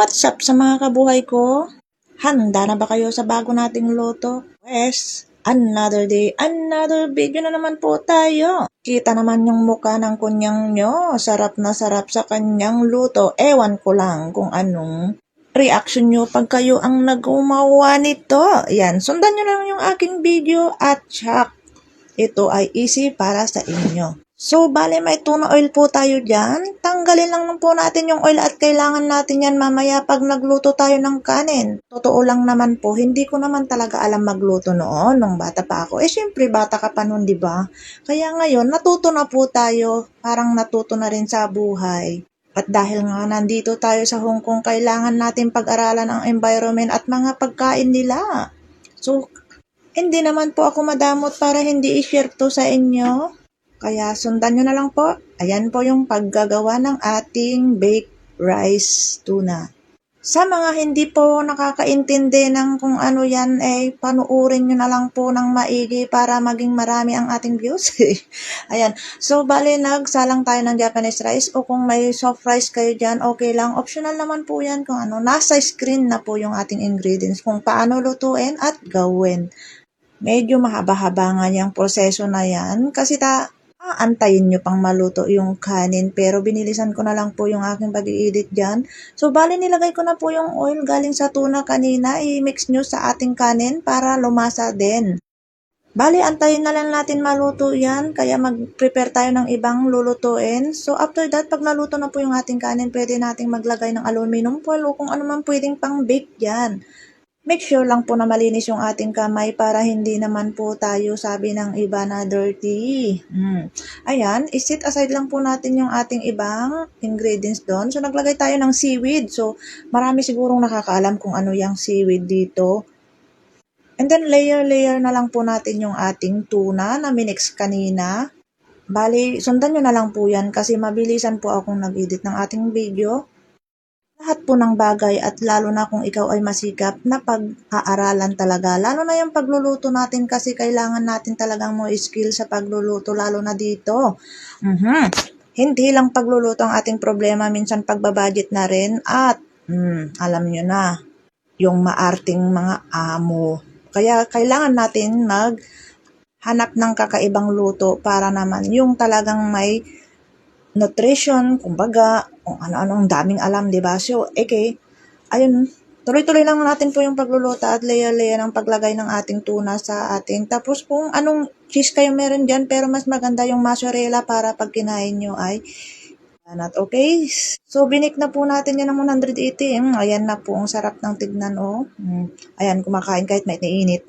What's up sa mga kabuhay ko? Handa na ba kayo sa bago nating luto? Yes, another day, another video na naman po tayo. Kita naman yung muka ng kunyang nyo. Sarap na sarap sa kanyang luto. Ewan ko lang kung anong reaction nyo pag kayo ang nagumawa nito. Yan, sundan nyo lang yung aking video at tsak. Ito ay easy para sa inyo. So, bale may tuna oil po tayo dyan. Tanggalin lang po natin yung oil at kailangan natin yan mamaya pag nagluto tayo ng kanin. Totoo lang naman po, hindi ko naman talaga alam magluto noon nung bata pa ako. Syempre bata ka pa noon, di ba? Kaya ngayon, natuto na po tayo. Parang natuto na rin sa buhay. At dahil nga nandito tayo sa Hong Kong, kailangan natin pag-aralan ang environment at mga pagkain nila. So, hindi naman po ako madamot para hindi i-share to sa inyo. Kaya sundan nyo na lang po. Ayan po yung paggagawa ng ating baked rice tuna. Sa mga hindi po nakakaintindi ng kung ano yan, panuorin nyo na lang po ng maigi para maging marami ang ating views. Ayan. So, bale, nagsalang tayo ng Japanese rice o kung may soft rice kayo dyan, okay lang. Optional naman po yan kung ano. Nasa screen na po yung ating ingredients kung paano lutuin at gawin. Medyo mahaba-haba nga yung proseso na yan kasi aantayin nyo pang maluto yung kanin pero binilisan ko na lang po yung aking pag-i-edit dyan. So, bali nilagay ko na po yung oil galing sa tuna kanina. I-mix nyo sa ating kanin para lumasa din. Bali, antayin na lang natin maluto yan kaya mag-prepare tayo ng ibang lulutuin. So, after that, pag naluto na po yung ating kanin, pwede nating maglagay ng aluminum foil o kung ano man pwedeng pang bake dyan. Make sure lang po na malinis yung ating kamay para hindi naman po tayo sabi ng iba na dirty. Ayan, isit aside lang po natin yung ating ibang ingredients doon. So, naglagay tayo ng seaweed. So, marami sigurong nakakaalam kung ano yung seaweed dito. And then, layer-layer na lang po natin yung ating tuna na minix kanina. Bali, sundan nyo na lang po yan kasi mabilisan po akong nag-edit ng ating video. Lahat po ng bagay at lalo na kung ikaw ay masikap na pag-aaralan talaga. Lalo na yung pagluluto natin kasi kailangan natin talagang mo skill sa pagluluto lalo na dito. Hindi lang pagluluto ang ating problema, minsan pagbabudget na rin at alam nyo na, yung maarting mga amo. Kaya kailangan natin maghanap ng kakaibang luto para naman yung talagang may nutrition, kumbaga, kung ano-ano, ang daming alam, di ba? So, ayun, tuloy-tuloy lang natin po yung pagluluto at layer-layer ng paglagay ng ating tuna sa ating. Tapos kung anong cheese kayo meron dyan, pero mas maganda yung mozzarella para pag kinain nyo ay at okay. So, binik na po natin yan ng 180. Ayan na po, ang sarap ng tignan, oh. Ayan, kumakain kahit may init.